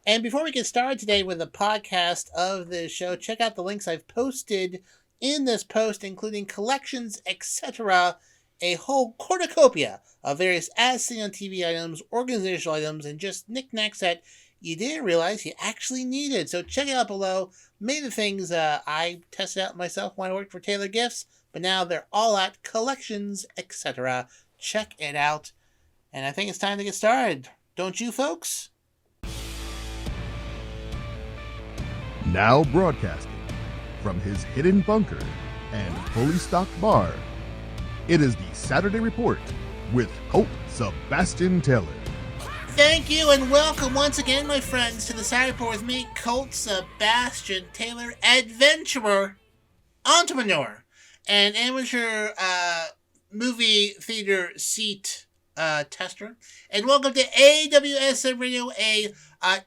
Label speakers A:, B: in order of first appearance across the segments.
A: And before we get started today with the podcast of the show, check out the links I've posted in this post, including collections, etc., a whole cornucopia of various as seen on TV items, organizational items, and just knickknacks that you didn't realize you actually needed. So check it out below. Many of the things I tested out myself when I worked for Taylor Gifts, but now they're all at collections, etc. Check it out. And I think it's time to get started. Don't you, folks?
B: Now broadcasting from his hidden bunker and fully stocked bar, it is the Saturday Report with Colt Sebastian Taylor.
A: Thank you and welcome once again, my friends, to the Saturday Report with me, Colt Sebastian Taylor, adventurer, entrepreneur, and amateur movie theater seat tester. And welcome to AWSM Radio, a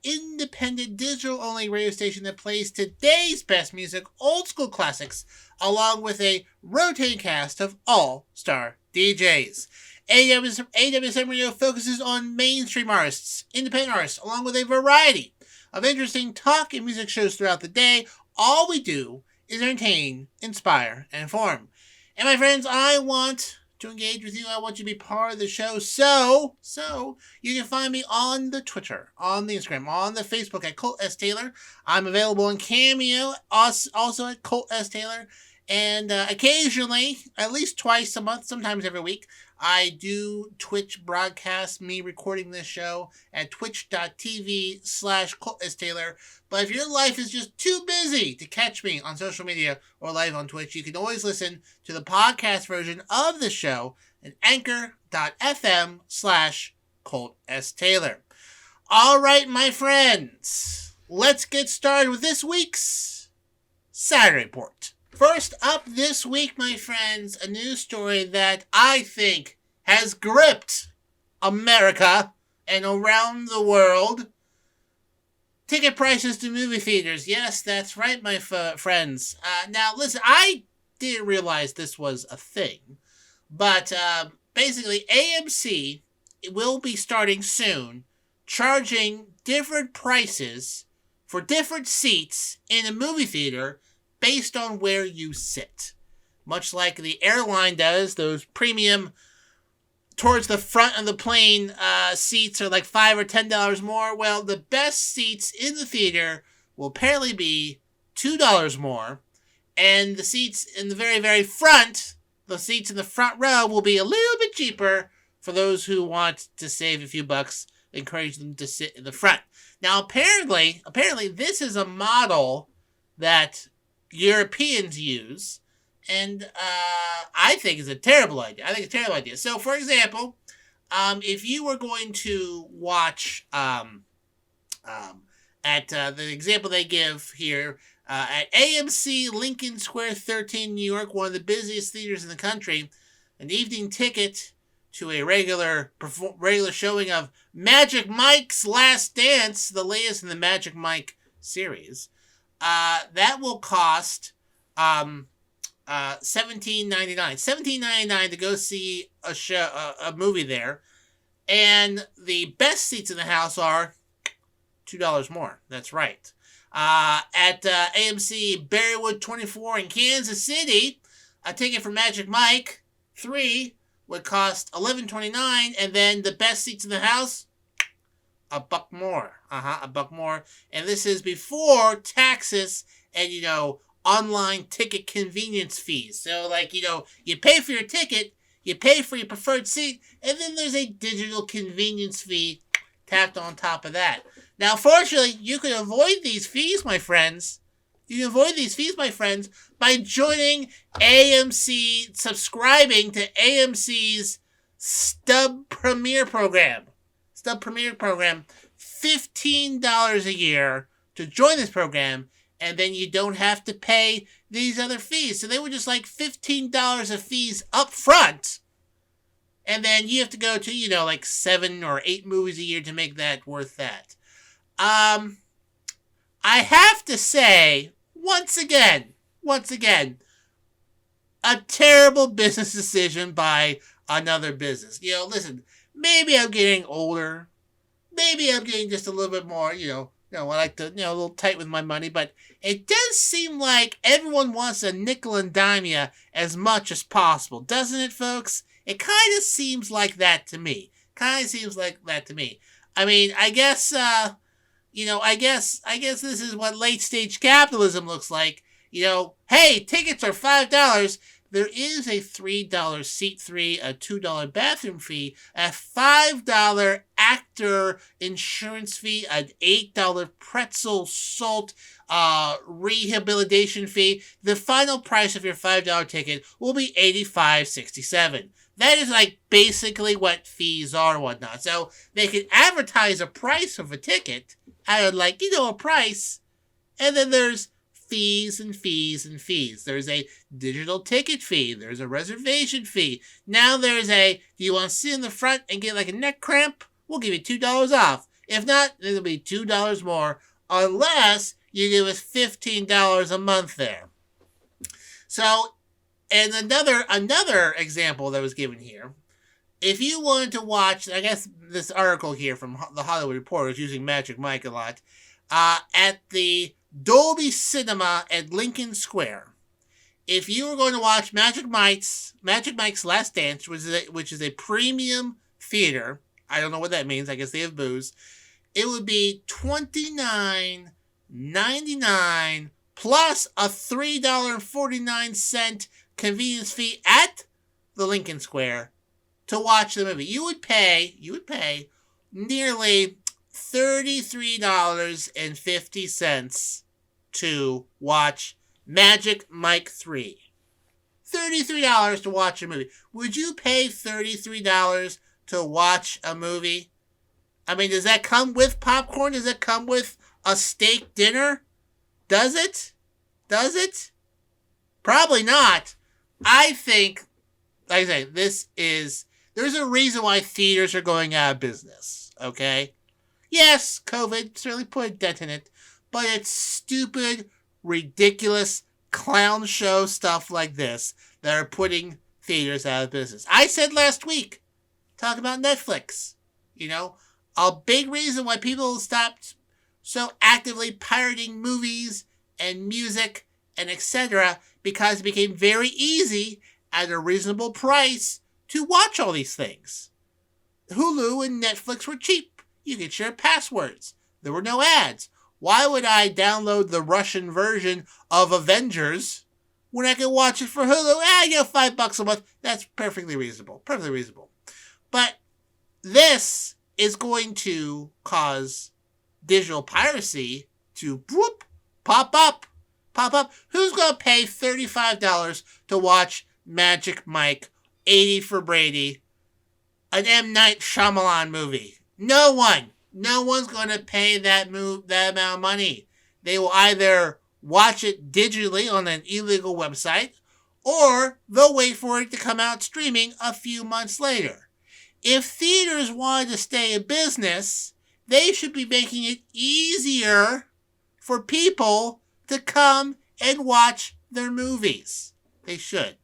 A: independent digital-only radio station that plays today's best music, old school classics, along with a rotating cast of all-star DJs. AWSM Radio focuses on mainstream artists, independent artists, along with a variety of interesting talk and music shows throughout the day. All we do is entertain, inspire, and inform. And my friends, I want to engage with you. I want you to be part of the show. So you can find me on the Twitter, on the Instagram, on the Facebook at Colt S. Taylor. I'm available on Cameo, also at Colt S. Taylor. And occasionally, at least twice a month, sometimes every week, I do Twitch broadcast me recording this show at twitch.tv/Colt S. Taylor. But if your life is just too busy to catch me on social media or live on Twitch, you can always listen to the podcast version of the show at anchor.fm/Colt S. Taylor. All right, my friends, let's get started with this week's Saturday Report. First up this week, my friends, a news story that I think has gripped America and around the world. Ticket prices to movie theaters. Yes, that's right, my friends. Now, listen, I didn't realize this was a thing, but basically AMC will be starting soon charging different prices for different seats in a movie theater based on where you sit. Much like the airline does, those premium towards the front of the plane seats are like $5 or $10 more. Well, the best seats in the theater will apparently be $2 more. And the seats in the very, very front, the seats in the front row will be a little bit cheaper for those who want to save a few bucks. Encourage them to sit in the front. Now, apparently this is a model that Europeans use, and I think it's a terrible idea. So, for example, if you were going to watch at the example they give here at AMC Lincoln Square 13, New York, one of the busiest theaters in the country, an evening ticket to a regular showing of Magic Mike's Last Dance, the latest in the Magic Mike series. That will cost $17.99. $17.99 to go see a movie there, and the best seats in the house are $2 more. That's right. At AMC Berrywood 24 in Kansas City, a ticket for Magic Mike 3 would cost $11.29, and then the best seats in the house, $1 more. $1 more. And this is before taxes and, online ticket convenience fees. So, you pay for your ticket, you pay for your preferred seat, and then there's a digital convenience fee tacked on top of that. Now, fortunately, you can avoid these fees, my friends. By joining AMC, subscribing to AMC's Stub Premier program. $15 a year to join this program, and then you don't have to pay these other fees. So they were just like $15 of fees up front, and then you have to go to, like 7 or 8 movies a year to make that worth that. I have to say, once again, a terrible business decision by another business. Listen, maybe I'm getting older. Maybe I'm getting just a little bit more, I like to, a little tight with my money, but it does seem like everyone wants to nickel and dime you as much as possible, doesn't it, folks? It kind of seems like that to me. I mean, I guess, I guess this is what late stage capitalism looks like. Hey, tickets are $5. There is a $3 seat fee, a $2 bathroom fee, a $5 actor insurance fee, an $8 pretzel salt rehabilitation fee. The final price of your $5 ticket will be $85.67. That is like basically what fees are and whatnot. So they can advertise a price of a ticket at a price, and then there's fees and fees and fees. There's a digital ticket fee. There's a reservation fee. Now there's do you want to sit in the front and get like a neck cramp? We'll give you $2 off. If not, it'll be $2 more, unless you give us $15 a month there. So, and another example that was given here, if you wanted to watch, I guess this article here from the Hollywood Reporter is using Magic Mike a lot, at the Dolby Cinema at Lincoln Square. If you were going to watch Magic Mike's Last Dance, which is a premium theater, I don't know what that means. I guess they have booze. It would be $29.99 plus a $3.49 convenience fee at the Lincoln Square to watch the movie. You would pay nearly $33.50 to watch Magic Mike 3. $33 to watch a movie. Would you pay $33 to watch a movie? I mean, does that come with popcorn? Does it come with a steak dinner? Does it? Probably not. I think, like I say, there's a reason why theaters are going out of business, okay? Yes, COVID certainly put a dent in it, but it's stupid, ridiculous, clown show stuff like this that are putting theaters out of business. I said last week, talk about Netflix, a big reason why people stopped so actively pirating movies and music and etc. because it became very easy at a reasonable price to watch all these things. Hulu and Netflix were cheap. You could share passwords. There were no ads. Why would I download the Russian version of Avengers when I can watch it for Hulu? $5 a month. That's perfectly reasonable. But this is going to cause digital piracy to pop up. Who's going to pay $35 to watch Magic Mike, 80 for Brady, an M. Night Shyamalan movie? No one. No one's going to pay that amount of money. They will either watch it digitally on an illegal website, or they'll wait for it to come out streaming a few months later. If theaters wanted to stay in business, they should be making it easier for people to come and watch their movies. They should.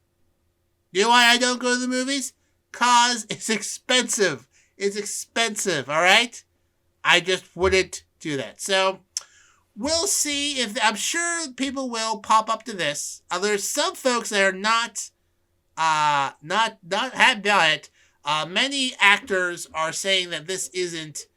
A: You know why I don't go to the movies? 'Cause it's expensive. All right? I just wouldn't do that. So we'll see I'm sure people will pop up to this. There's some folks that are not happy about it. Many actors are saying that this isn't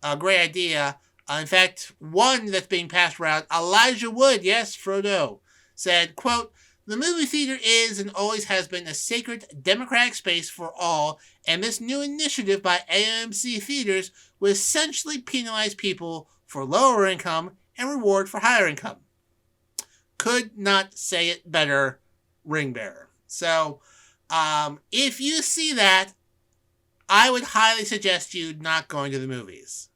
A: a great idea. In fact, one that's being passed around, Elijah Wood, yes, Frodo, said, quote, "The movie theater is and always has been a sacred democratic space for all, and this new initiative by AMC theaters will essentially penalize people for lower income and reward for higher income." Could not say it better, ring bearer. So, if you see that, I would highly suggest you not going to the movies.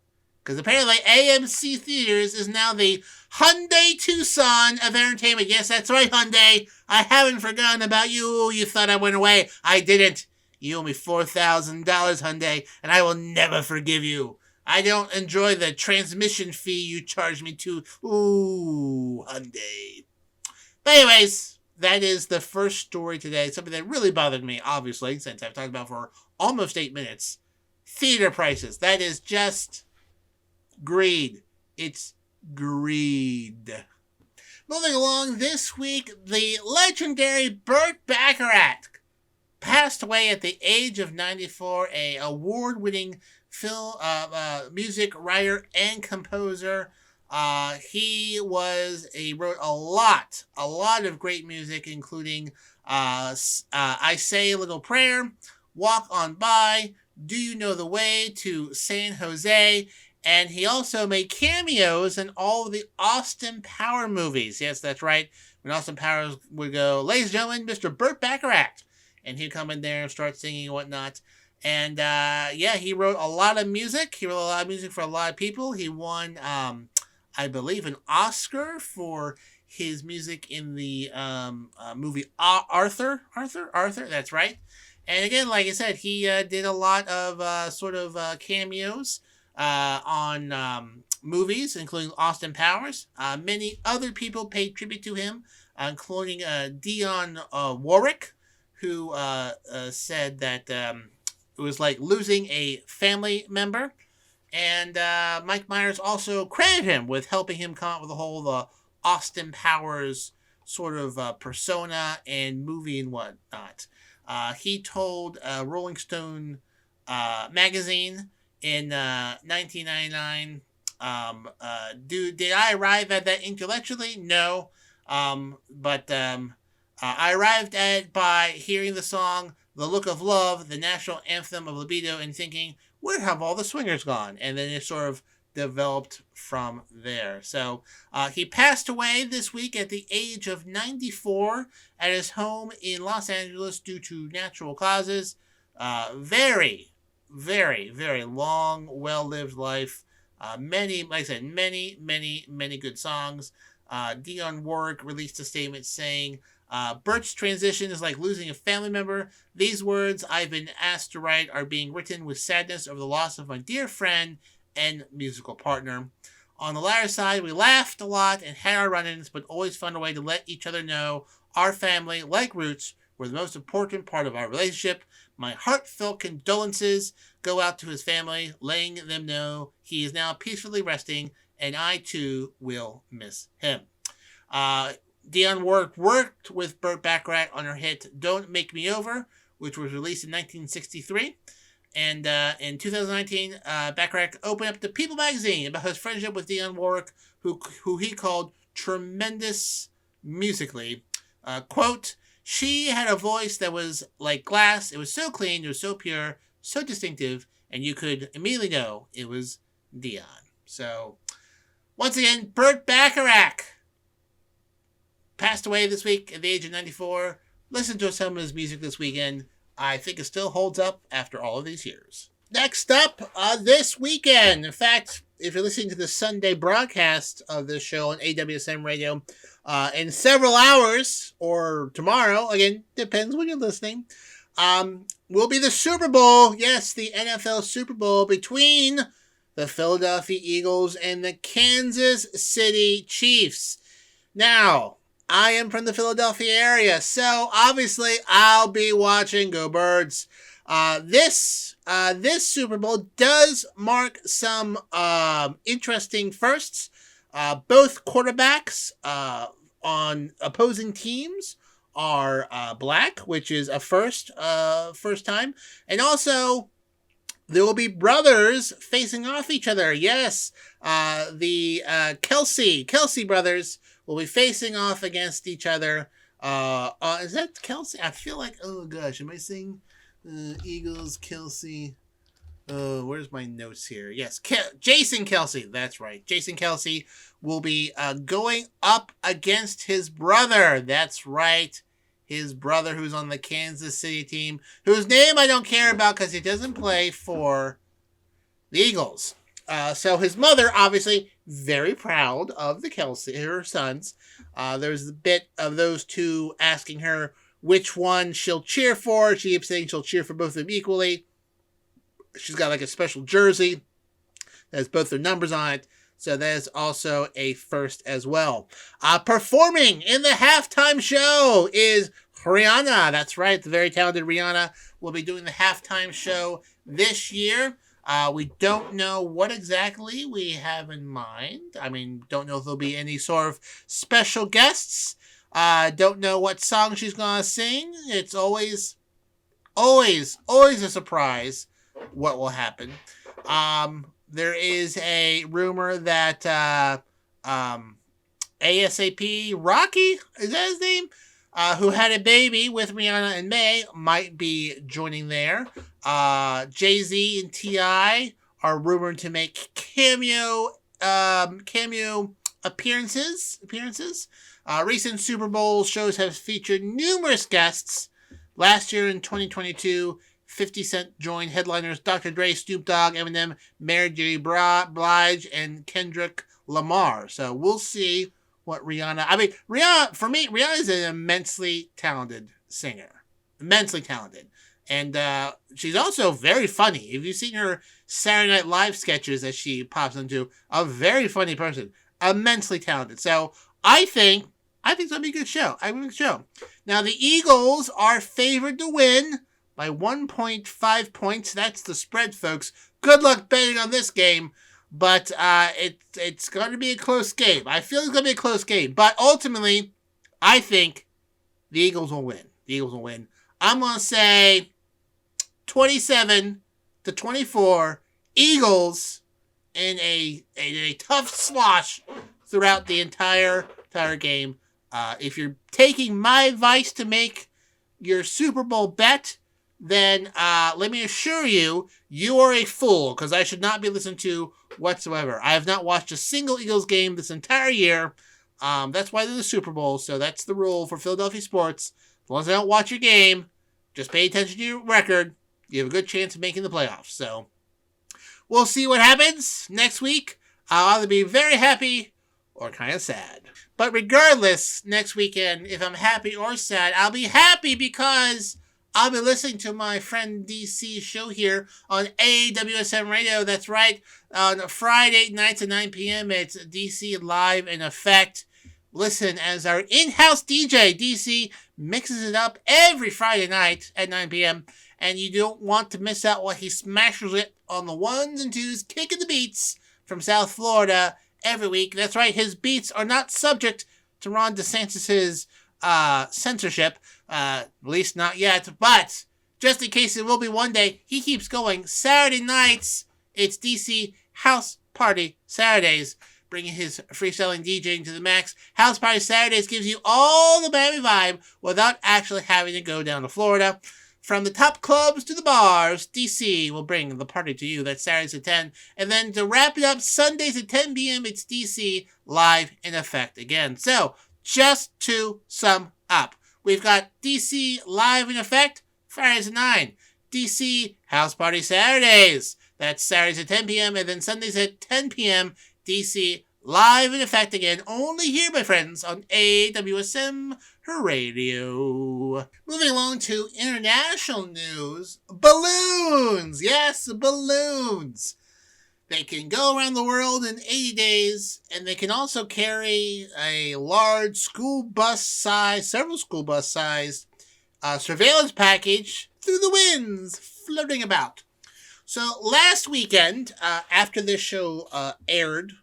A: Because apparently AMC Theaters is now the Hyundai Tucson of entertainment. Yes, that's right, Hyundai. I haven't forgotten about you. You thought I went away. I didn't. You owe me $4,000, Hyundai, and I will never forgive you. I don't enjoy the transmission fee you charge me to. Ooh, Hyundai. But anyways, that is the first story today. Something that really bothered me, obviously, since I've talked about for almost 8 minutes. Theater prices. That is just greed. It's Greed. Moving along this week, the legendary Burt Bacharach passed away at the age of 94, a award-winning film, music writer and composer. He wrote a lot of great music, including I Say a Little Prayer, Walk On By, Do You Know the Way to San Jose, and he also made cameos in all of the Austin Power movies. Yes, that's right. When Austin Powers would go, ladies and gentlemen, Mr. Burt Bacharach, and he'd come in there and start singing and whatnot. And he wrote a lot of music. He wrote a lot of music for a lot of people. He won, I believe, an Oscar for his music in the movie Arthur. That's right. And again, like I said, he did a lot of cameos on movies, including Austin Powers. Many other people paid tribute to him, including Dionne Warwick, who said that it was like losing a family member. And Mike Myers also credited him with helping him come up with the whole Austin Powers sort of persona and movie and whatnot. He told Rolling Stone magazine in 1999, did I arrive at that intellectually? No. But I arrived at it by hearing the song The Look of Love, the national anthem of libido, and thinking, where have all the swingers gone? And then it sort of developed from there. So he passed away this week at the age of 94 at his home in Los Angeles due to natural causes. Very, very, very long, well-lived life. Many good songs. Dionne Warwick released a statement saying, Burt's transition is like losing a family member. These words I've been asked to write are being written with sadness over the loss of my dear friend and musical partner. On the latter side, we laughed a lot and had our run-ins, but always found a way to let each other know our family, like roots, were the most important part of our relationship. My heartfelt condolences go out to his family, letting them know he is now peacefully resting, and I too will miss him. Dionne Warwick worked with Burt Bacharach on her hit Don't Make Me Over, which was released in 1963. And in 2019, Bacharach opened up to People magazine about his friendship with Dionne Warwick, who he called tremendous musically. Quote, she had a voice that was like glass. It was so clean, it was so pure, so distinctive, and you could immediately know it was Dionne. So, once again, Burt Bacharach passed away this week at the age of 94. Listen to some of his music this weekend. I think it still holds up after all of these years. Next up, this weekend. In fact, if you're listening to the Sunday broadcast of this show on AWSM Radio, in several hours, or tomorrow, again, depends when you're listening, will be the Super Bowl. Yes, the NFL Super Bowl between the Philadelphia Eagles and the Kansas City Chiefs. Now, I am from the Philadelphia area, so obviously I'll be watching. Go Birds. This Super Bowl does mark some interesting firsts. Both quarterbacks on opposing teams are black, which is a first time, and also there will be brothers facing off each other. Yes, the Kelsey brothers will be facing off against each other. Is that Kelsey? I feel like, oh gosh, am I saying Eagles, Kelsey? Where's my notes here? Yes, Jason Kelsey. That's right. Jason Kelsey will be going up against his brother. That's right. His brother, who's on the Kansas City team, whose name I don't care about because he doesn't play for the Eagles. So his mother, obviously, very proud of the Kelsey, her sons. There's a bit of those two asking her which one she'll cheer for. She keeps saying she'll cheer for both of them equally. She's got like a special jersey that has both their numbers on it. So that is also a first as well. Performing in the halftime show is Rihanna. That's right. The very talented Rihanna will be doing the halftime show this year. We don't know what exactly we have in mind. I mean, don't know if there'll be any sort of special guests. Don't know what song she's going to sing. It's always a surprise what will happen. There is a rumor that ASAP Rocky, is that his name? Who had a baby with Rihanna in May, might be joining there. Jay-Z and T.I. are rumored to make cameo appearances. Recent Super Bowl shows have featured numerous guests. Last year in 2022, 50 Cent joined headliners Dr. Dre, Snoop Dogg, Eminem, Mary J. Blige, and Kendrick Lamar. So we'll see what Rihanna... I mean, for me, Rihanna is an immensely talented singer. Immensely talented. And she's also very funny. If you've seen her Saturday Night Live sketches that she pops into, a very funny person. Immensely talented. So I think it's going to be a good show. Now, the Eagles are favored to win by 1.5 points. That's the spread, folks. Good luck betting on this game. But it's going to be a close game. I feel it's going to be a close game. But ultimately, I think the Eagles will win. I'm going to say 27-24. Eagles in a tough slosh throughout the entire game. If you're taking my advice to make your Super Bowl bet, then let me assure you, you are a fool, because I should not be listened to whatsoever. I have not watched a single Eagles game this entire year. That's why they're the Super Bowl, so that's the rule for Philadelphia sports. As long as I don't watch your game, just pay attention to your record, you have a good chance of making the playoffs. So we'll see what happens next week. I'll either be very happy or kind of sad. But regardless, next weekend, if I'm happy or sad, I'll be happy because I'll be listening to my friend DC's show here on AWSM Radio. That's right. On Friday nights at 9 p.m., it's DC Live in Effect. Listen, as our in-house DJ, DC, mixes it up every Friday night at 9 p.m., and you don't want to miss out while he smashes it on the ones and twos, kicking the beats from South Florida every week. That's right, his beats are not subject to Ron DeSantis' censorship, at least not yet, but just in case it will be one day, he keeps going. Saturday nights, it's DC House Party Saturdays, bringing his freestyling DJing to the max. House Party Saturdays gives you all the Miami vibe without actually having to go down to Florida. From the top clubs to the bars, DC will bring the party to you. That's Saturdays at 10. And then to wrap it up, Sundays at 10 p.m., it's DC Live in Effect again. So, just to sum up, we've got DC Live in Effect, Fridays at 9. DC House Party Saturdays. That's Saturdays at 10 p.m. And then Sundays at 10 p.m., DC Live in Effect again. Only here, my friends, on AWSM Radio. Moving along to international news. Balloons! Yes, balloons! They can go around the world in 80 days, and they can also carry a large several school bus sized surveillance package through the winds, floating about. So last weekend, after this show aired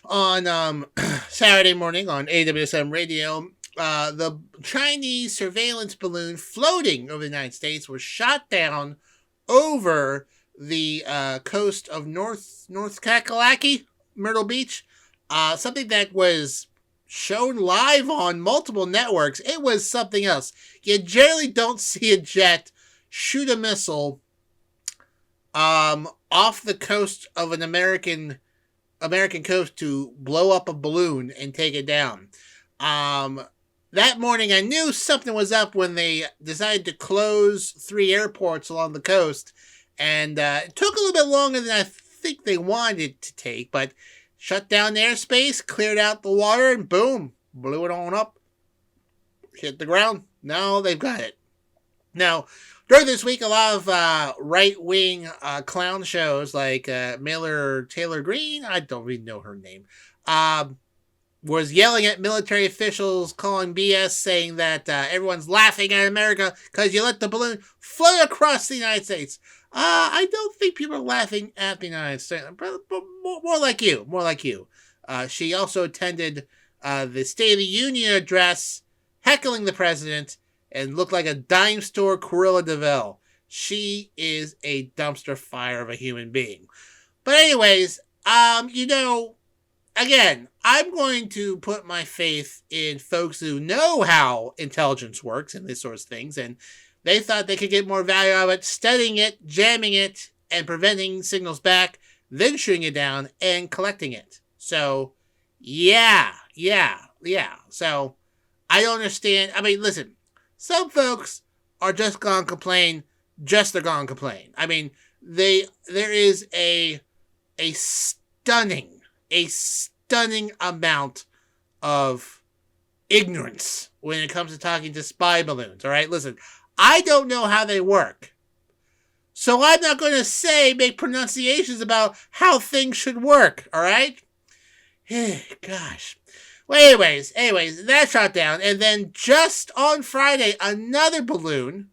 A: on Saturday morning on AWSM Radio, the Chinese surveillance balloon floating over the United States was shot down over the coast of North Kakalaki, Myrtle Beach. Something that was shown live on multiple networks. It was something else. You generally don't see a jet shoot a missile off the coast of an American coast to blow up a balloon and take it down. That morning, I knew something was up when they decided to close 3 airports along the coast. And it took a little bit longer than I think they wanted it to take. But shut down the airspace, cleared out the water, and boom, blew it on up. Hit the ground. Now they've got it. Now, during this week, a lot of right-wing clown shows like Miller Taylor Greene, I don't really know her name, was yelling at military officials, calling BS, saying that everyone's laughing at America because you let the balloon float across the United States. I don't think people are laughing at the United States. More like you. More like you. She also attended the State of the Union address, heckling the president, and looked like a dime store Cruella de Vil. She is a dumpster fire of a human being. But anyways, again, I'm going to put my faith in folks who know how intelligence works and this sort of things, and they thought they could get more value out of it, studying it, jamming it, and preventing signals back, then shooting it down and collecting it. So, yeah. So, I don't understand. I mean, listen, some folks are just gonna complain, they're gonna complain. I mean, there is a stunning amount of ignorance when it comes to talking to spy balloons, all right? Listen, I don't know how they work. So I'm not going to make pronunciations about how things should work, all right? Gosh. Well, anyways, that shot down. And then just on Friday, another balloon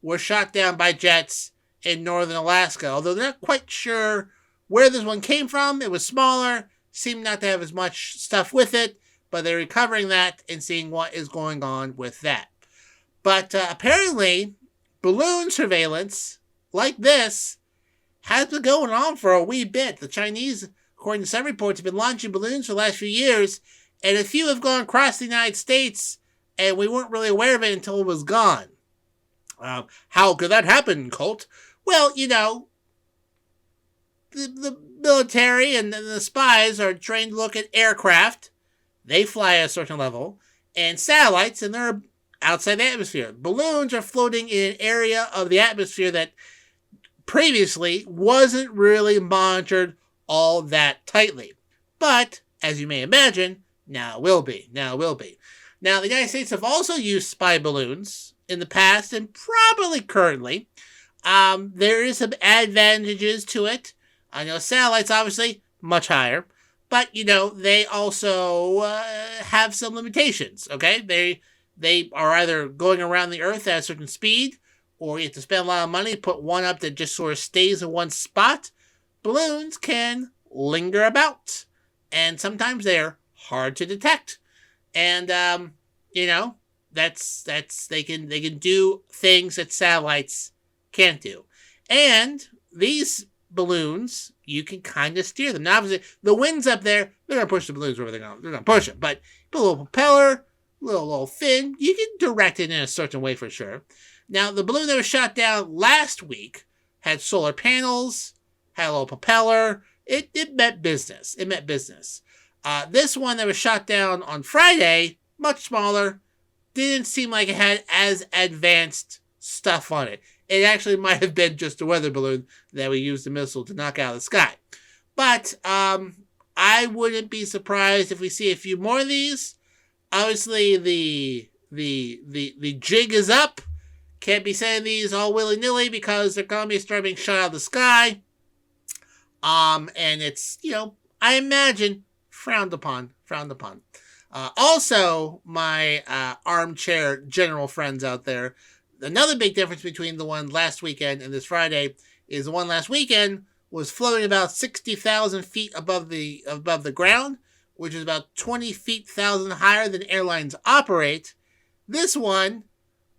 A: was shot down by jets in northern Alaska. Although they're not quite sure where this one came from. It was smaller, seemed not to have as much stuff with it, but they're recovering that and seeing what is going on with that. But apparently, balloon surveillance like this has been going on for a wee bit. The Chinese, according to some reports, have been launching balloons for the last few years, and a few have gone across the United States, and we weren't really aware of it until it was gone. How could that happen, Colt? Well, the military and the spies are trained to look at aircraft. They fly at a certain level, and satellites, and they're outside the atmosphere. Balloons are floating in an area of the atmosphere that previously wasn't really monitored all that tightly. But, as you may imagine, now it will be. Now, the United States have also used spy balloons in the past and probably currently. There is some advantages to it. I know satellites, obviously, much higher. But, they also have some limitations, okay? They are either going around the Earth at a certain speed, or you have to spend a lot of money to put one up that just sort of stays in one spot. Balloons can linger about, and sometimes they're hard to detect. And, that's they can do things that satellites can't do. And these balloons, you can kind of steer them. Now, obviously, the wind's up there, they're going to push the balloons wherever they're going to push them. But put a little propeller, little fin, you can direct it in a certain way for sure. Now, the balloon that was shot down last week had solar panels, had a little propeller. It meant business. This one that was shot down on Friday, much smaller, didn't seem like it had as advanced stuff on it. It actually might have been just a weather balloon that we used the missile to knock out of the sky. But I wouldn't be surprised if we see a few more of these. Obviously, the jig is up. Can't be sending these all willy-nilly because they're going to start being shot out of the sky. And it's, I imagine, frowned upon. Also, my armchair general friends out there, another big difference between the one last weekend and this Friday is the one last weekend was floating about 60,000 feet above the ground, which is about 20 feet thousand higher than airlines operate. This one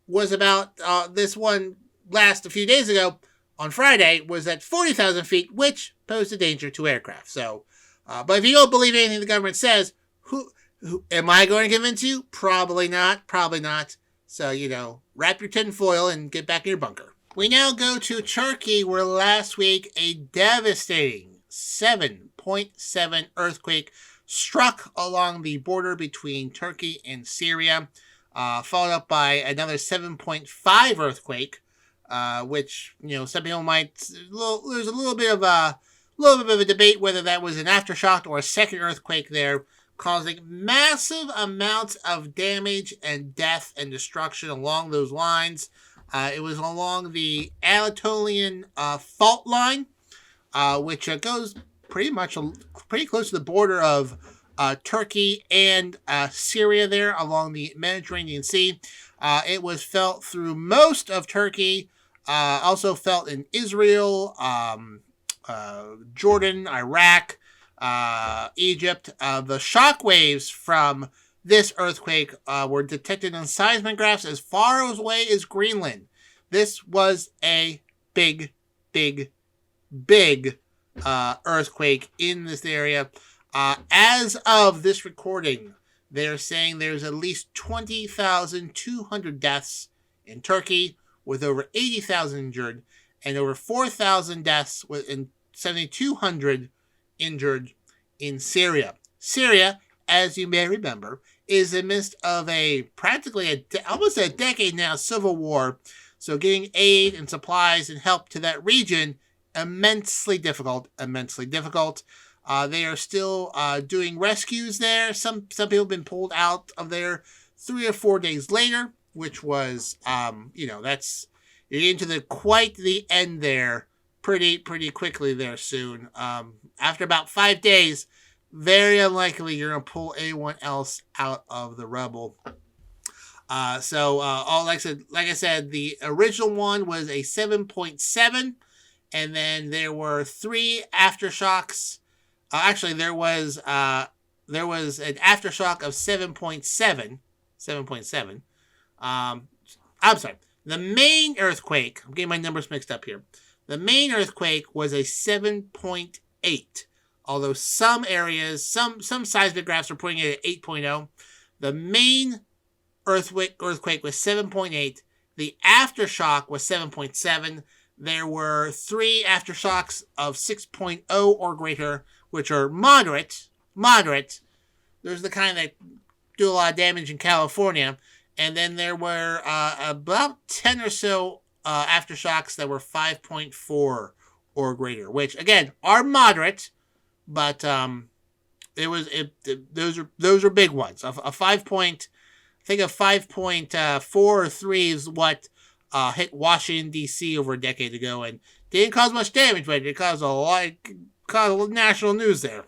A: was about, last a few days ago on Friday was at 40,000 feet, which posed a danger to aircraft. So, but if you don't believe anything the government says, who am I going to convince you? Probably not. So, wrap your tin foil and get back in your bunker. We now go to Turkey, where last week a devastating 7.7 earthquake struck along the border between Turkey and Syria, followed up by another 7.5 earthquake, which, some people might, there's a little bit of a debate whether that was an aftershock or a second earthquake there, causing massive amounts of damage and death and destruction along those lines. It was along the Anatolian fault line, which goes pretty close to the border of Turkey and Syria there along the Mediterranean Sea. It was felt through most of Turkey, Also felt in Israel, Jordan, Iraq, Egypt. The shock waves from this earthquake were detected on seismographs as far away as Greenland. This was a big, big, big earthquake in this area. As of this recording, they're saying there's at least 20,200 deaths in Turkey, with over 80,000 injured, and over 4,000 deaths and 7,200 injured in Syria. Syria, as you may remember, is in the midst of almost a decade now civil war. So getting aid and supplies and help to that region, immensely difficult. They are still doing rescues there. Some people have been pulled out of there 3 or 4 days later, which was, that's, you're into the end there pretty quickly there soon. After about 5 days, very unlikely you're going to pull anyone else out of the rubble. Like I said, the original one was a 7.7, and then there were 3 aftershocks. Actually, there was an aftershock of 7.7. 7.7. I'm sorry. The main earthquake, I'm getting my numbers mixed up here. The main earthquake was a 7.8. Although some areas, some seismographs are putting it at 8.0. The main earthquake was 7.8. The aftershock was 7.7. There were 3 aftershocks of 6.0 or greater, which are moderate. There's the kind that do a lot of damage in California. And then there were about 10 or so aftershocks that were 5.4 or greater, which again are moderate, but those are big ones. I think a 5.4 or 3 is what hit Washington D.C. over a decade ago, and didn't cause much damage, but it caused a lot of national news there.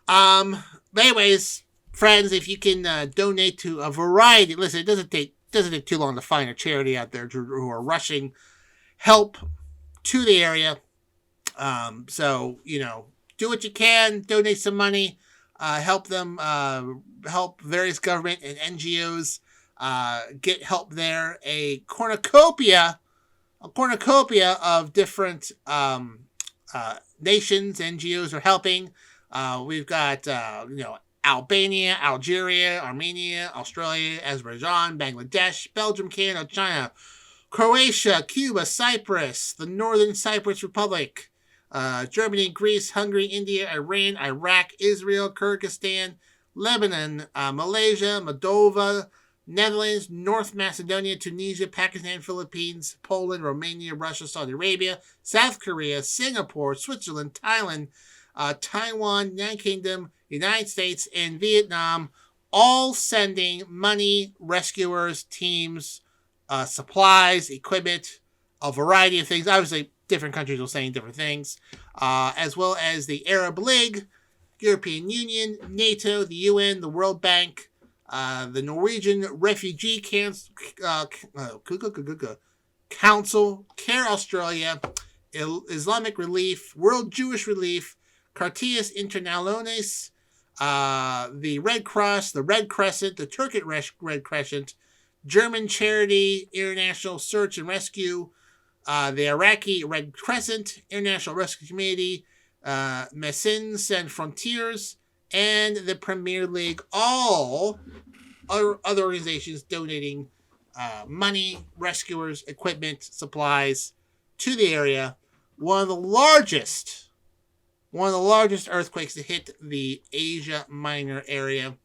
A: But anyways, friends, if you can donate to a variety, listen, it doesn't take too long to find a charity out there who are rushing help to the area. So, do what you can, donate some money, help them, help various government and NGOs get help there. A cornucopia of different nations, NGOs are helping. We've got, Albania, Algeria, Armenia, Australia, Azerbaijan, Bangladesh, Belgium, Canada, China, Croatia, Cuba, Cyprus, the Northern Cyprus Republic, Germany, Greece, Hungary, India, Iran, Iraq, Israel, Kyrgyzstan, Lebanon, Malaysia, Moldova, Netherlands, North Macedonia, Tunisia, Pakistan, Philippines, Poland, Romania, Russia, Saudi Arabia, South Korea, Singapore, Switzerland, Thailand, Taiwan, United Kingdom, United States, and Vietnam, all sending money, rescuers, teams, supplies, equipment, a variety of things. Obviously, different countries are saying different things, as well as the Arab League, European Union, NATO, the UN, the World Bank, the Norwegian Refugee Council, Care Australia, Islamic Relief, World Jewish Relief, Cartias Internationales, the Red Cross, the Red Crescent, the Turkish Red Crescent, German Charity International Search and Rescue, the Iraqi Red Crescent, International Rescue Committee, Médecins Sans Frontières, and the Premier League, all other organizations donating money, rescuers, equipment, supplies to the area. One of the largest earthquakes to hit the Asia Minor area,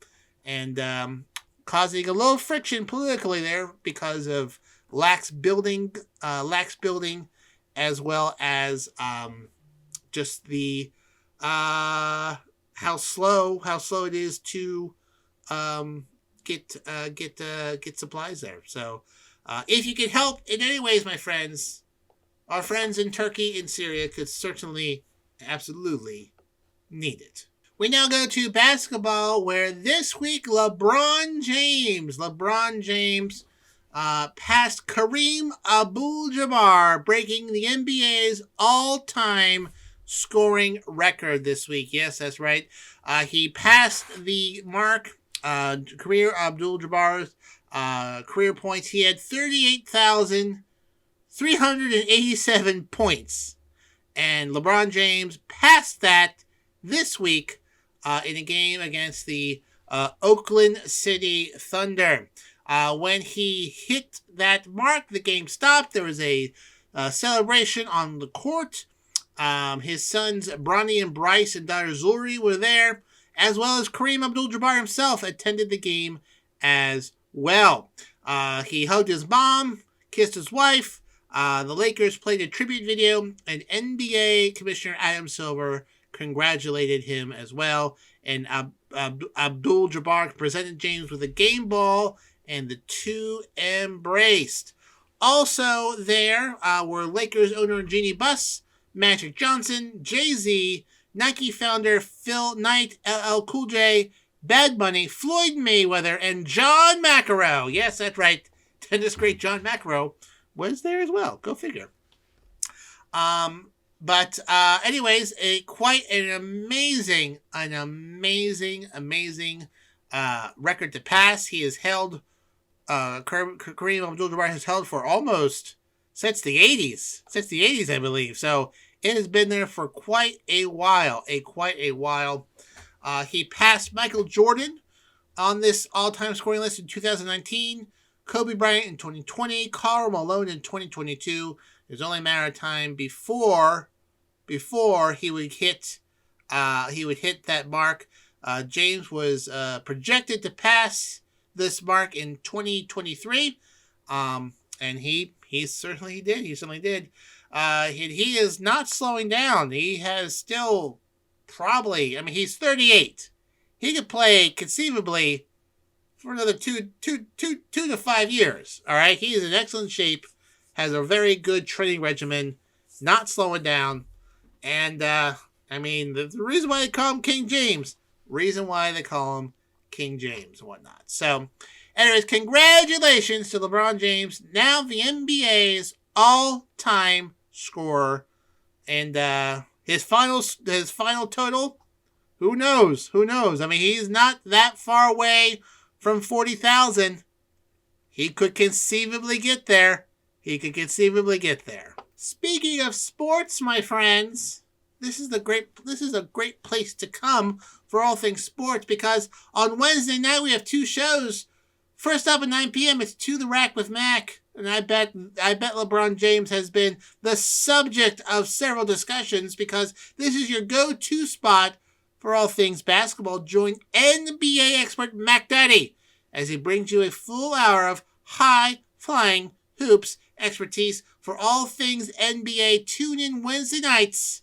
A: and causing a little friction politically there because of lax building, as well as just the how slow it is to get supplies there. So if you can help in any ways, my friends, our friends in Turkey and Syria could certainly, absolutely need it. We now go to basketball, where this week LeBron James passed Kareem Abdul-Jabbar, breaking the NBA's all-time scoring record this week. Yes, that's right. He passed the mark, career Abdul-Jabbar's career points. He had 38,387 points. And LeBron James passed that this week in a game against the Oakland City Thunder. When he hit that mark, the game stopped. There was a celebration on the court. His sons Bronny and Bryce and daughter Zuri were there, as well as Kareem Abdul-Jabbar himself attended the game as well. He hugged his mom, kissed his wife. The Lakers played a tribute video, and NBA Commissioner Adam Silver congratulated him as well. And Abdul-Jabbar presented James with a game ball, and the two embraced. Also there were Lakers owner Jeannie Buss, Magic Johnson, Jay-Z, Nike founder Phil Knight, LL Cool J, Bad Bunny, Floyd Mayweather, and John McEnroe. Yes, that's right. Tennis great John McEnroe was there as well. Go figure. But anyways, quite an amazing record to pass. He has held, Kareem Abdul-Jabbar has held for almost since the 80s, I believe. So it has been there for quite a while, he passed Michael Jordan on this all-time scoring list in 2019, Kobe Bryant in 2020, Karl Malone in 2022. There's only a matter of time before he would hit that mark. James was projected to pass this mark in 2023, and he certainly did. He is not slowing down. He has still probably. I mean, he's 38. He could play conceivably for another two to 5 years. All right, he is in excellent shape. Has a very good training regimen. Not slowing down. And, I mean, the reason why they call him King James. And whatnot. So, anyways, congratulations to LeBron James. Now the NBA's all-time scorer. And, his final total, who knows? I mean, he's not that far away from 40,000. He could conceivably get there. Speaking of sports, my friends, this is a great place to come for all things sports, because on Wednesday night we have two shows. First up at 9 p.m. it's To the Rack with Mac, and I bet LeBron James has been the subject of several discussions, because this is your go-to spot for all things basketball. Join NBA expert Mac Daddy as he brings you a full hour of high-flying hoops expertise for all things NBA. Tune in Wednesday nights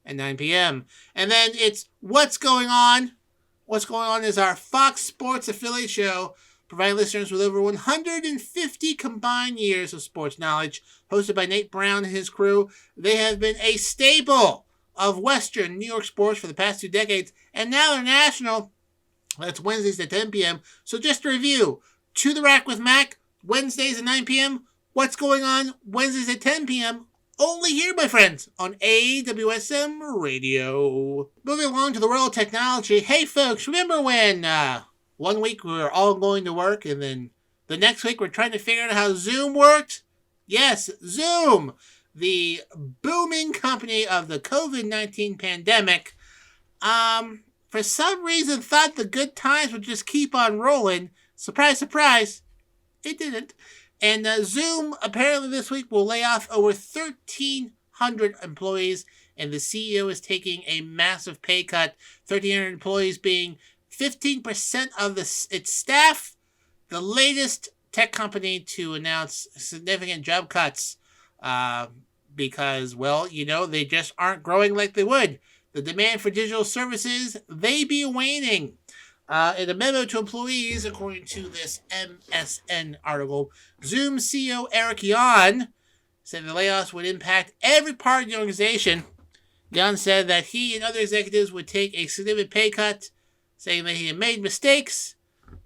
A: at 9 p.m. And then it's What's Going On. What's Going On is our Fox Sports affiliate show, providing listeners with over 150 combined years of sports knowledge. Hosted by Nate Brown and his crew, they have been a staple of Western New York sports for the past 2 decades, and now they're national. That's Wednesdays at 10 p.m. So just to review, To the Rack with Mac, Wednesdays at 9 p.m. What's Going On, Wednesdays at 10 p.m. Only here, my friends, on AWSM Radio. Moving along to the world of technology. Hey, folks, remember when 1 week we were all going to work, and then the next week we're trying to figure out how Zoom worked? Yes, Zoom, the booming company of the COVID-19 pandemic, for some reason thought the good times would just keep on rolling. Surprise, surprise, it didn't. And Zoom apparently this week will lay off over 1,300 employees, and the CEO is taking a massive pay cut, 1,300 employees being 15% of its staff, the latest tech company to announce significant job cuts because, well, they just aren't growing like they would. The demand for digital services, they be waning. In a memo to employees, according to this MSN article, Zoom CEO Eric Yuan said the layoffs would impact every part of the organization. Yuan said that he and other executives would take a significant pay cut, saying that he had made mistakes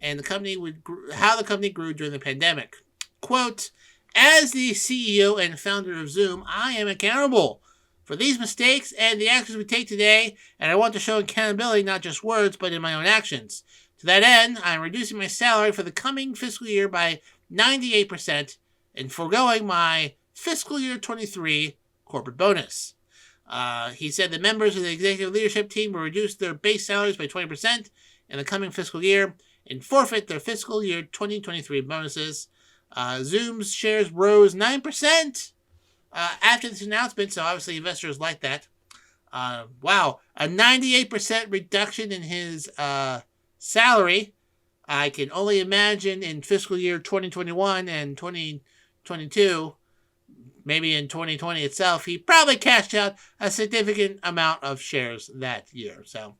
A: and how the company grew during the pandemic. Quote, as the CEO and founder of Zoom, I am accountable for these mistakes and the actions we take today, and I want to show accountability not just words, but in my own actions. To that end, I'm reducing my salary for the coming fiscal year by 98% and foregoing my fiscal year 23 corporate bonus. He said the members of the executive leadership team will reduce their base salaries by 20% in the coming fiscal year and forfeit their fiscal year 2023 bonuses. Zoom's shares rose 9% after this announcement, so obviously investors like that. Wow, a 98% reduction in his salary. I can only imagine in fiscal year 2021 and 2022, maybe in 2020 itself, he probably cashed out a significant amount of shares that year. So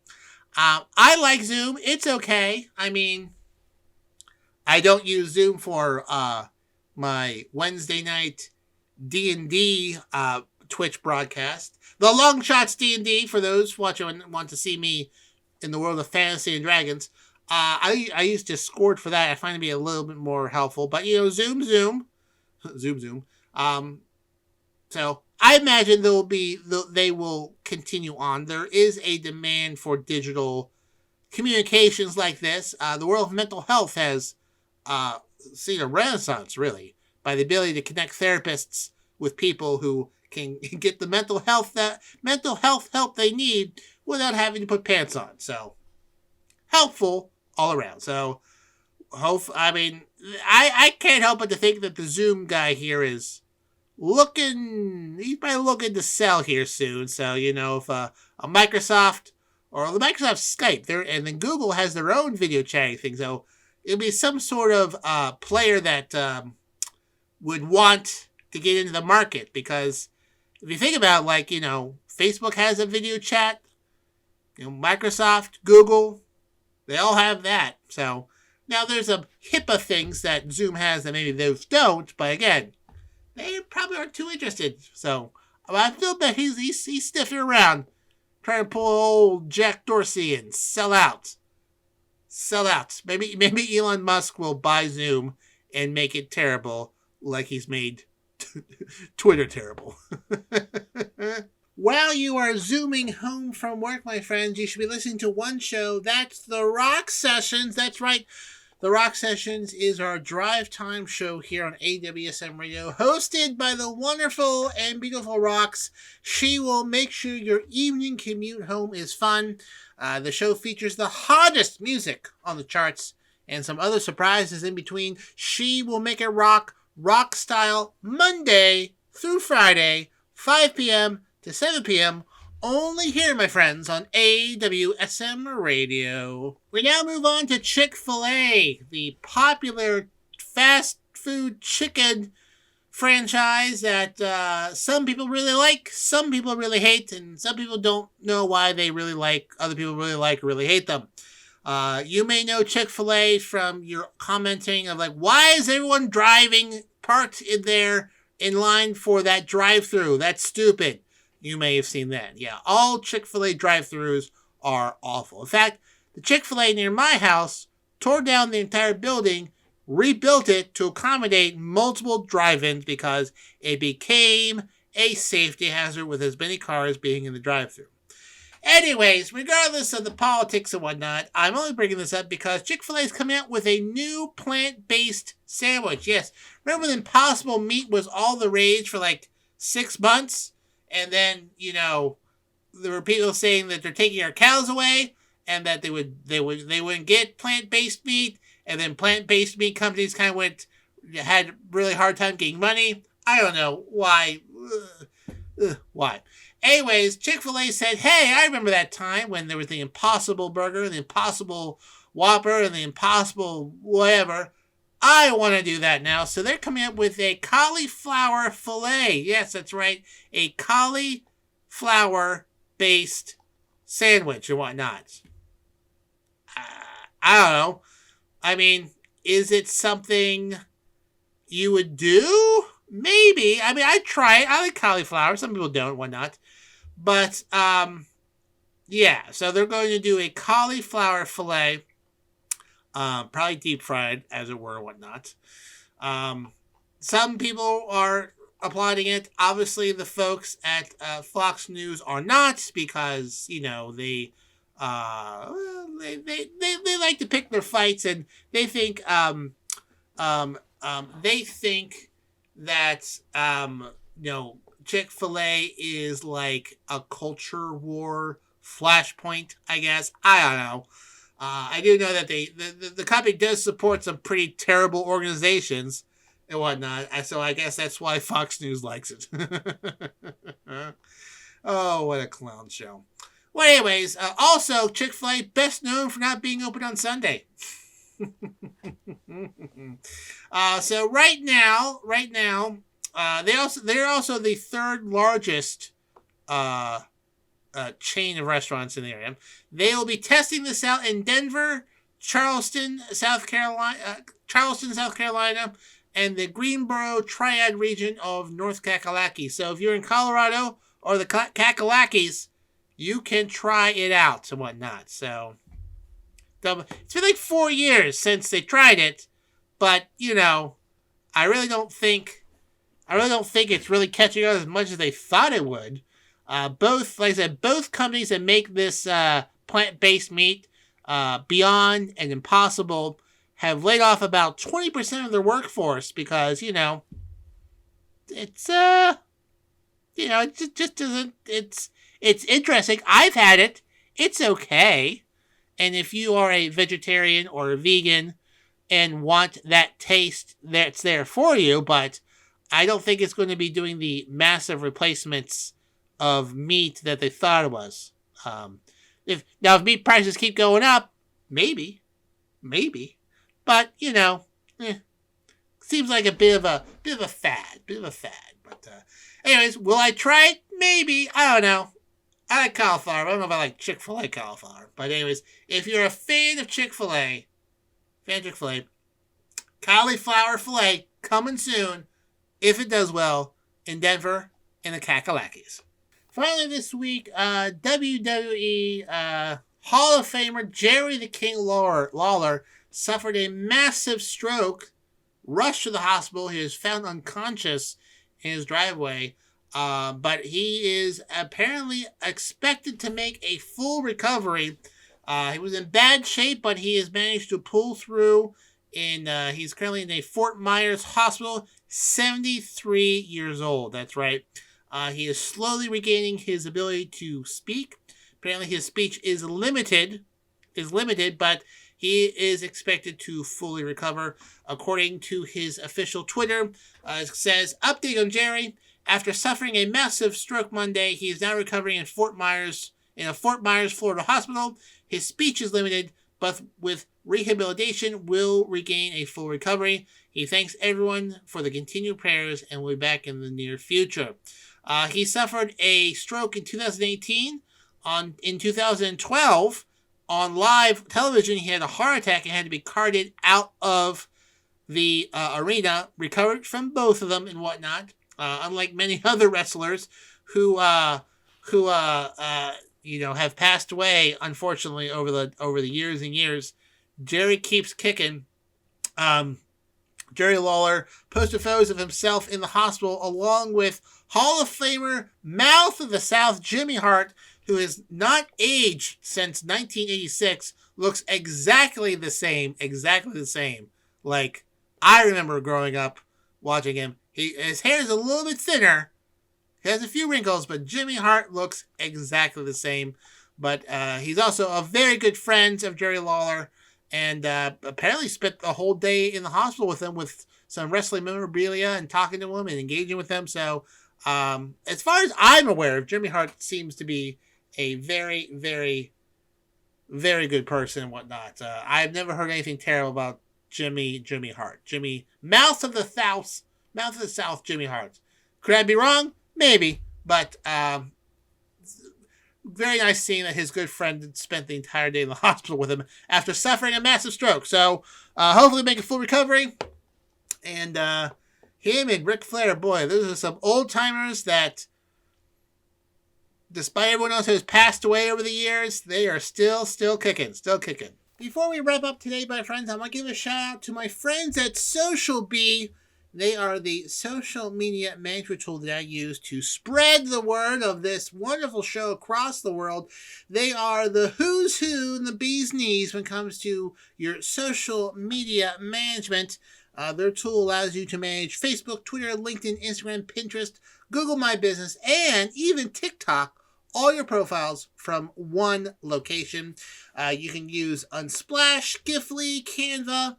A: I like Zoom. It's okay. I mean, I don't use Zoom for my Wednesday night D&D Twitch broadcast. The Longshots D&D, for those watching want to see me in the world of fantasy and dragons. I use Discord for that. I find it to be a little bit more helpful. But, Zoom. So I imagine they will continue on. There is a demand for digital communications like this. The world of mental health has seen a renaissance, really, by the ability to connect therapists with people who can get the mental health help they need without having to put pants on. So helpful all around. So I can't help but to think that the Zoom guy here is he's probably looking to sell here soon. So, if a Microsoft or the Microsoft Skype and then Google has their own video chatting thing. So it'll be some sort of player that would want to get into the market, because if you think about Facebook has a video chat, Microsoft, Google, they all have that. So now there's a HIPAA things that Zoom has that maybe those don't, but again, they probably aren't too interested. So I feel that he's sniffing around, trying to pull old Jack Dorsey and sell out. Maybe Elon Musk will buy Zoom and make it terrible, like he's made Twitter terrible. While you are zooming home from work, my friends, you should be listening to one show. That's the Rock Sessions. That's right. The Rock Sessions is our drive time show here on AWSM Radio, hosted by the wonderful and beautiful Rox. She will make sure your evening commute home is fun. The show features the hottest music on the charts and some other surprises in between. She will make it rock style, Monday through Friday, 5 p.m. to 7 p.m., only here, my friends, on AWSM Radio. We now move on to Chick-fil-A, the popular fast food chicken franchise that some people really like, some people really hate, and some people don't know why they really like, other people really like or really hate them. You may know Chick-fil-A from your commenting of why is everyone driving parked in there in line for that drive-thru? That's stupid. You may have seen that. Yeah, all Chick-fil-A drive-thrus are awful. In fact, the Chick-fil-A near my house tore down the entire building, rebuilt it to accommodate multiple drive-ins because it became a safety hazard with as many cars being in the drive-thru. Anyways, regardless of the politics and whatnot, I'm only bringing this up because Chick-fil-A is coming out with a new plant-based sandwich. Yes, remember when Impossible Meat was all the rage for 6 months? And then, there were people saying that they're taking our cows away and that they wouldn't get plant-based meat. And then plant-based meat companies kind of had a really hard time getting money. I don't know why. Why? Anyways, Chick-fil-A said, hey, I remember that time when there was the Impossible Burger, the Impossible Whopper, and the Impossible whatever. I want to do that now. So they're coming up with a cauliflower fillet. Yes, that's right. A cauliflower-based sandwich and whatnot. I don't know. I mean, is it something you would do? Maybe. I mean, I'd try it. I like cauliflower. Some people don't and whatnot. But, yeah. So they're going to do a cauliflower fillet. Probably deep fried, as it were, and whatnot. Some people are applauding it. Obviously, the folks at Fox News are not, because they like to pick their fights, and they think they think that Chick-fil-A is like a culture war flashpoint, I guess. I don't know. I do know that the company does support some pretty terrible organizations and whatnot. So I guess that's why Fox News likes it. Oh, what a clown show. Well, anyways, also Chick-fil-A best known for not being open on Sunday. So right now, they're also the third largest chain of restaurants in the area. They will be testing this out in Denver, Charleston, South Carolina, and the Greensboro Triad region of North Kakalaki. So if you're in Colorado or the Kakalakis, you can try it out and whatnot. So it's been like 4 years since they tried it, but I really don't think it's really catching on as much as they thought it would. Both companies that make this plant-based meat, Beyond and Impossible, have laid off about 20% of their workforce because it's it just doesn't. It's interesting. I've had it. It's okay. And if you are a vegetarian or a vegan and want that taste, that's there for you. But I don't think it's going to be doing the massive replacements of meat that they thought it was. If meat prices keep going up, maybe. But seems like a bit of a fad. But anyways, will I try it? Maybe. I don't know. I like cauliflower. I don't know if I like Chick-fil-A cauliflower. But anyways, if you're a fan of Chick-fil-A, cauliflower fillet coming soon, if it does well, in Denver and the Kakalakis. Finally this week, WWE Hall of Famer Jerry the King Lawler suffered a massive stroke, rushed to the hospital. He was found unconscious in his driveway, but he is apparently expected to make a full recovery. He was in bad shape, but he has managed to pull through, and he's currently in a Fort Myers hospital, 73 years old. That's right. He is slowly regaining his ability to speak. Apparently his speech is limited, but he is expected to fully recover. According to his official Twitter, it says, update on Jerry. After suffering a massive stroke Monday, he is now recovering in a Fort Myers, Florida hospital. His speech is limited, but with rehabilitation will regain a full recovery. He thanks everyone for the continued prayers and will be back in the near future. He suffered a stroke in 2018. In 2012, on live television, he had a heart attack and had to be carted out of the arena, recovered from both of them and whatnot. Unlike many other wrestlers who have passed away, unfortunately, over the years and years, Jerry keeps kicking. Jerry Lawler posted photos of himself in the hospital along with Hall of Famer Mouth of the South Jimmy Hart, who has not aged since 1986, looks exactly the same. Like, I remember growing up watching him. His hair is a little bit thinner. He has a few wrinkles, but Jimmy Hart looks exactly the same. But he's also a very good friend of Jerry Lawler, and apparently spent the whole day in the hospital with him with some wrestling memorabilia and talking to him and engaging with him. So as far as I'm aware, Jimmy Hart seems to be a very, very, very good person and whatnot. I've never heard anything terrible about Jimmy Hart. Mouth of the South Jimmy Hart. Could I be wrong? Maybe. But very nice seeing that his good friend spent the entire day in the hospital with him after suffering a massive stroke. So hopefully make a full recovery. And him and Ric Flair, boy, those are some old timers that, despite everyone else who has passed away over the years, they are still kicking. Before we wrap up today, my friends, I want to give a shout out to my friends at Social Bee. They are the social media management tool that I use to spread the word of this wonderful show across the world. They are the who's who and the bee's knees when it comes to your social media management. Their tool allows you to manage Facebook, Twitter, LinkedIn, Instagram, Pinterest, Google My Business, and even TikTok, all your profiles from one location. You can use Unsplash, Giftly, Canva.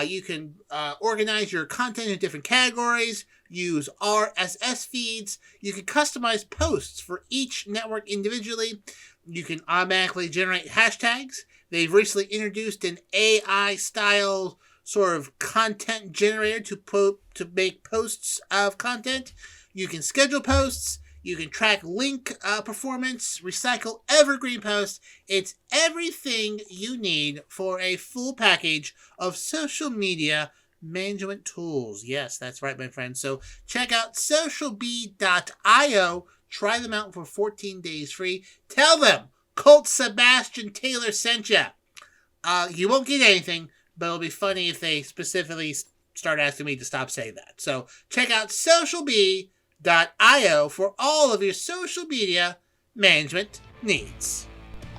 A: You can organize your content in different categories, use RSS feeds. You can customize posts for each network individually. You can automatically generate hashtags. They've recently introduced an AI-style sort of content generator to make posts of content. You can schedule posts. You can track link performance, recycle evergreen posts. It's everything you need for a full package of social media management tools. Yes, that's right, my friends. So check out socialbee.io. Try them out for 14 days free. Tell them Colt Sebastian Taylor sent you. You won't get anything, but it'll be funny if they specifically start asking me to stop saying that. So check out socialbee.io for all of your social media management needs.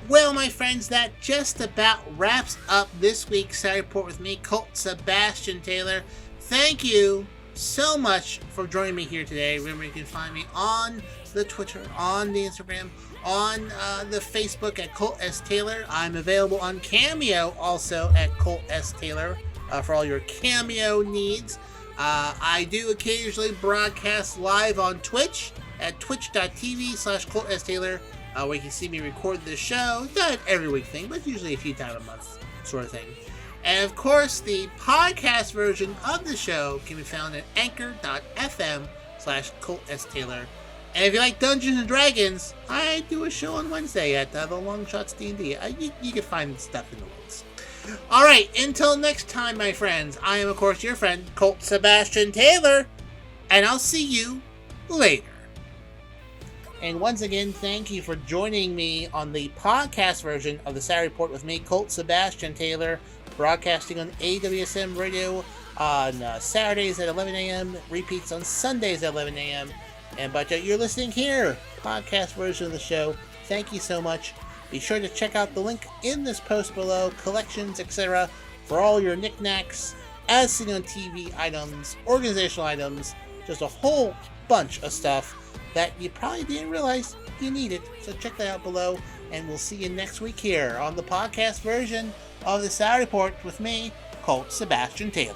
A: Well, my friends, that just about wraps up this week's Saturday Report with me, Colt Sebastian Taylor. Thank you so much for joining me here today. Remember, you can find me on the Twitter, on the Instagram, on the Facebook at Colt S. Taylor. I'm available on Cameo also at Colt S. Taylor for all your Cameo needs. I do occasionally broadcast live on Twitch at twitch.tv/Colt S. Taylor, where you can see me record the show. Not every week thing, but usually a few times a month sort of thing. And of course, the podcast version of the show can be found at anchor.fm/Colt S. Taylor. And if you like Dungeons and Dragons, I do a show on Wednesday at the Longshots D&D. You can find stuff in the links. All right, until next time, my friends, I am, of course, your friend, Colt Sebastian Taylor, and I'll see you later. And once again, thank you for joining me on the podcast version of the Saturday Report with me, Colt Sebastian Taylor, broadcasting on AWSM radio on Saturdays at 11 a.m., repeats on Sundays at 11 a.m., but you're listening here, podcast version of the show. Thank you so much. Be sure to check out the link in this post below, collections, etc., for all your knickknacks, as seen on TV items, organizational items, just a whole bunch of stuff that you probably didn't realize you needed. So check that out below, and we'll see you next week here on the podcast version of the Saturday Report with me, Colt Sebastian Taylor.